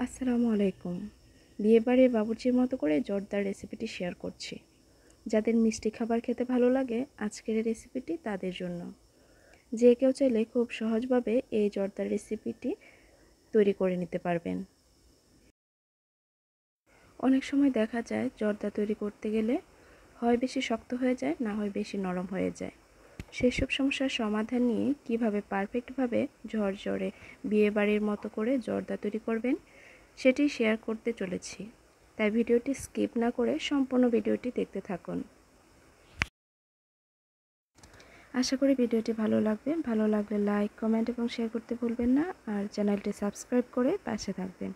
আসসালামু আলাইকুম। বিয়েবাড়ির বাবুর্চির মতো করে জর্দার রেসিপিটি শেয়ার করছি। যাদের মিষ্টি খাবার খেতে ভালো লাগে আজকের এই রেসিপিটি তাদের জন্য। যে কেউ চাইলে খুব সহজভাবে এই জর্দার রেসিপিটি তৈরি করে নিতে পারবেন। অনেক সময় দেখা যায় জর্দা তৈরি করতে গেলে হয় বেশি শক্ত হয়ে যায়, না হয় বেশি নরম হয়ে যায়। সেসব সমস্যার সমাধান নিয়ে কিভাবে পারফেক্টভাবে ঝরঝরে বিয়েবাড়ির মতো করে জর্দা তৈরি করবেন সেটি শেয়ার করতে চলেছি। তাই ভিডিওটি স্কিপ না করে সম্পূর্ণ ভিডিওটি দেখতে থাকুন। আশা করি ভিডিওটি ভালো লাগবে। ভালো লাগলে লাইক, কমেন্ট এবং শেয়ার করতে ভুলবেন না, আর চ্যানেলটি সাবস্ক্রাইব করে পাশে থাকবেন।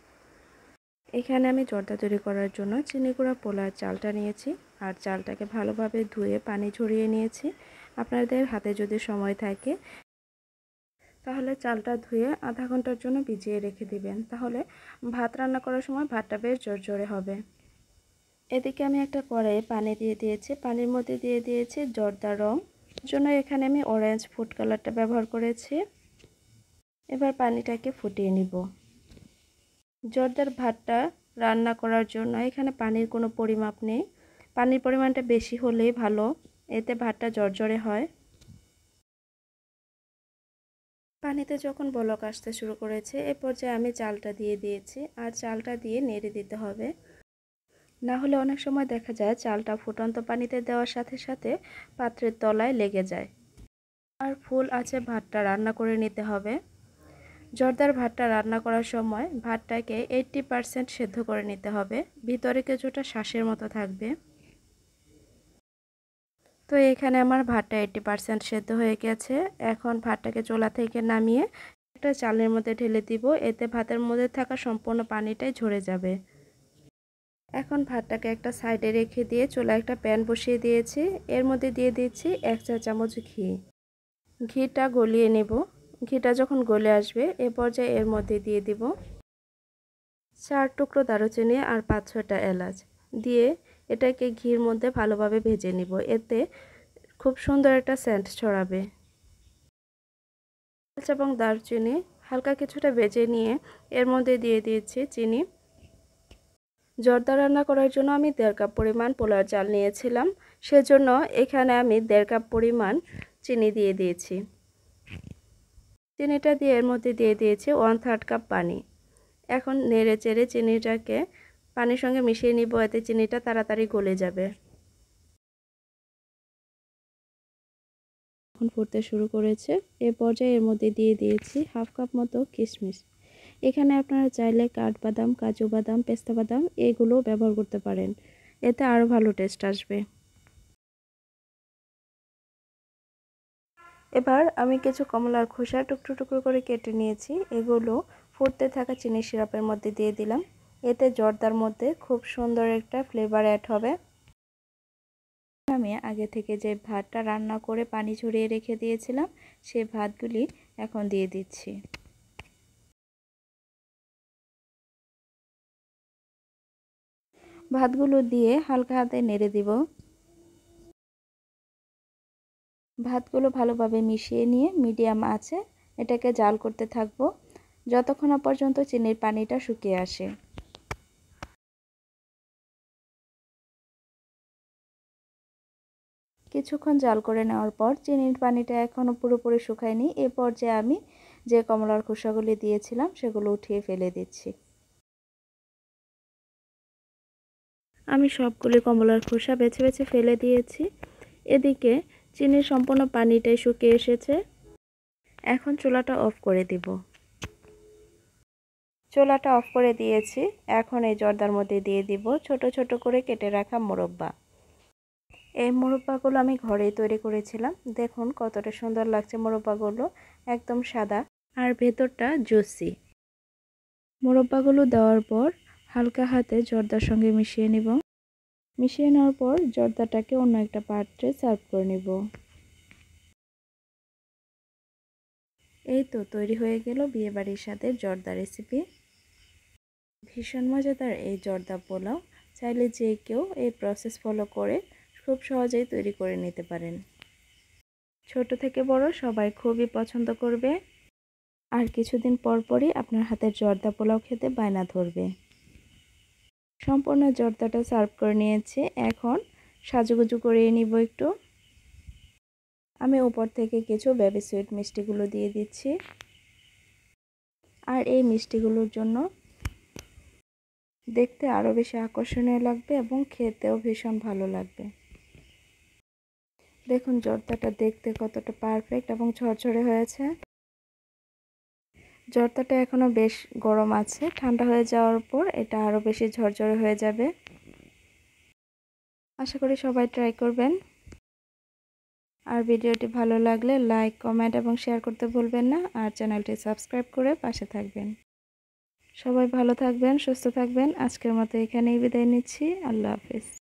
এখানে আমি জর্দা তৈরি করার জন্য চিনি গুঁড়া পোলার চালটা নিয়েছি, আর চালটাকে ভালোভাবে ধুয়ে পানি ঝরিয়ে নিয়েছি। আপনাদের হাতে যদি সময় থাকে তাহলে চালটা ধুয়ে আধা ঘন্টার জন্য ভিজিয়ে রেখে দিবেন, তাহলে ভাত রান্না করার সময় ভাতটা বেশ ঝরঝরে হবে। এদিকে আমি একটা কড়াইয়ে পানি দিয়ে দিয়েছি, পানির মধ্যে দিয়ে দিয়েছি জর্দা রং। জন্য এখানে আমি অরেঞ্জ ফুড কালারটা ব্যবহার করেছি। এবার পানিটাকে ফুটিয়ে নিব। জর্দার ভাতটা রান্না করার জন্য এখানে পানির কোনো পরিমাপ নেই। পানির পরিমাণটা বেশি হলেই ভালো, এতে ভাতটা ঝরঝরে হয়। পানিতে যখন বলক আসতে শুরু করেছে এ পর্যায়ে আমি চালটা দিয়ে দিয়েছি, আর চালটা দিয়ে নেড়ে দিতে হবে। না হলে অনেক সময় দেখা যায় চালটা ফুটন্ত পানিতে দেওয়ার সাথে সাথে পাত্রের তলায় লেগে যায়। আর ফুল আছে ভাতটা রান্না করে নিতে হবে। জর্দার ভাতটা রান্না করার সময় ভাতটাকে 80% সেদ্ধ করে নিতে হবে, ভিতরে কিছুটা শাঁসের মতো থাকবে। তো এখানে আমার ভাতটা 80% সেদ্ধ হয়ে গেছে। এখন ভাতটাকে চুলা থেকে নামিয়ে একটা চালের মধ্যে ঢেলে দিব, এতে ভাতের মধ্যে থাকা সম্পূর্ণ পানিটাই ঝরে যাবে। এখন ভাতটাকে একটা সাইডে রেখে দিয়ে চুলায় একটা প্যান বসিয়ে দিয়েছি। এর মধ্যে দিয়ে দিচ্ছি 1 চা চামচ ঘি। ঘিটা গলিয়ে নেব। ঘিটা যখন গলে আসবে এ পর্যায়ে এর মধ্যে দিয়ে দিব 4 টুকরো দারুচিনি আর 5-6টা এলাচ দিয়ে এটাকে ঘির মধ্যে ভালোভাবে ভেজে নিব, এতে খুব সুন্দর একটা সেন্ট ছড়াবে। এলাচ এবং দারুচিনি হালকা কিছুটা ভেজে নিয়ে এর মধ্যে দিয়ে দিয়েছি চিনি। জর্দা রান্না করার জন্য আমি 1.5 কাপ পরিমাণ পোলার চাল নিয়েছিলাম, সেজন্য এখানে আমি 1.5 কাপ পরিমাণ চিনি দিয়ে দিয়েছি। চিনিটা দিয়ে এর মধ্যে দিয়ে দিয়েছি 1/3 কাপ পানি। এখন নেড়ে চেড়ে চিনিটাকে পানির সঙ্গে মিশিয়ে নিব, এতে চিনিটা তাড়াতাড়ি গলে যাবে। এখন ফুটতে শুরু করেছে। এ পর্যায়ে এর মধ্যে দিয়ে দিয়েছি 1/2 কাপ মতো কিশমিশ। এখানে আপনারা চাইলে কাঠবাদাম, কাজু বাদাম, পেস্তা বাদাম এগুলো ব্যবহার করতে পারেন, এতে আরও ভালো টেস্ট আসবে। এবার আমি কিছু কমলার খোসা টুকরো টুকরো করে কেটে নিয়েছি, এগুলো ফুটতে থাকা চিনি সিরাপের মধ্যে দিয়ে দিলাম, এতে জর্দার মধ্যে খুব সুন্দর একটা ফ্লেভার অ্যাড হবে। আমি আগে থেকে যে ভাতটা রান্না করে পানি ঝরিয়ে রেখে দিয়েছিলাম সেই ভাতগুলি এখন দিয়ে দিচ্ছি। ভাতগুলো দিয়ে হালকা হাতে নেড়ে দিব। ভাতগুলো ভালোভাবে মিশিয়ে নিয়ে মিডিয়াম আঁচে এটাকে জাল করতে থাকবো যতক্ষণ না পর্যন্ত চিনির পানিটা শুকিয়ে আসে। কিছুক্ষণ জাল করে নেওয়ার পর চিনির পানিটা এখনও পুরোপুরি শুকায়নি, এ পর্যায়ে আমি যে কমলার খোসাগুলি দিয়েছিলাম সেগুলো উঠিয়ে ফেলে দিচ্ছি। আমি সবগুলি কমলার খোসা বেছে বেছে ফেলে দিয়েছি। এদিকে চিনির সম্পূর্ণ পানিটাই শুকিয়ে এসেছে। এখন চুলাটা অফ করে দিব। চুলাটা অফ করে দিয়েছি। এখন এই জর্দার মধ্যে দিয়ে দিব ছোট ছোট করে কেটে রাখা মোরব্বা। এই মোরব্বাগুলো আমি ঘরেই তৈরি করেছিলাম। দেখুন কতটা সুন্দর লাগছে মোরব্বাগুলো, একদম সাদা আর ভেতরটা জুসি। মোরব্বাগুলো দেওয়ার পর হালকা হাতে জর্দার সঙ্গে মিশিয়ে নিব। মিশিয়ে নেওয়ার পর জর্দাটাকে অন্য একটা পাত্রে সার্ভ করে নিব। এই তো তৈরি হয়ে গেল বিয়েবাড়ির সাথে জর্দা রেসিপি। ভীষণ মজাদার এই জর্দা পোলাও, চাইলে যে কেউ এই প্রসেস ফলো করে খুব সহজেই তৈরি করে নিতে পারেন। ছোট থেকে বড় সবাই খুবই পছন্দ করবে। আর কিছুদিন পর পরই আপনার হাতের জর্দা পোলাও খেতে বায়না ধরবে। সম্পূর্ণ জর্দাটা সার্ভ করে নিয়েছি। এখন সাজুগুজু করিয়ে নিব একটু। আমি উপর থেকে কিছু বেবি সুইট মিষ্টিগুলো দিয়ে দিচ্ছি। আর এই মিষ্টিগুলোর জন্য দেখতে আরও বেশি আকর্ষণীয় লাগবে এবং খেতেও ভীষণ ভালো লাগবে। দেখুন জর্দাটা দেখতে কতটা পারফেক্ট এবং ঝরঝরে হয়েছে। জর্দাটা এখনও বেশ গরম আছে, ঠান্ডা হয়ে যাওয়ার পর এটা আরও বেশি ঝরঝরে হয়ে যাবে। আশা করি সবাই ট্রাই করবেন। আর ভিডিওটি ভালো লাগলে লাইক, কমেন্ট এবং শেয়ার করতে ভুলবেন না। আর চ্যানেলটি সাবস্ক্রাইব করে পাশে থাকবেন। সবাই ভালো থাকবেন, সুস্থ থাকবেন। আজকের মতো এখানেই বিদায় নিচ্ছি। আল্লাহ হাফেজ।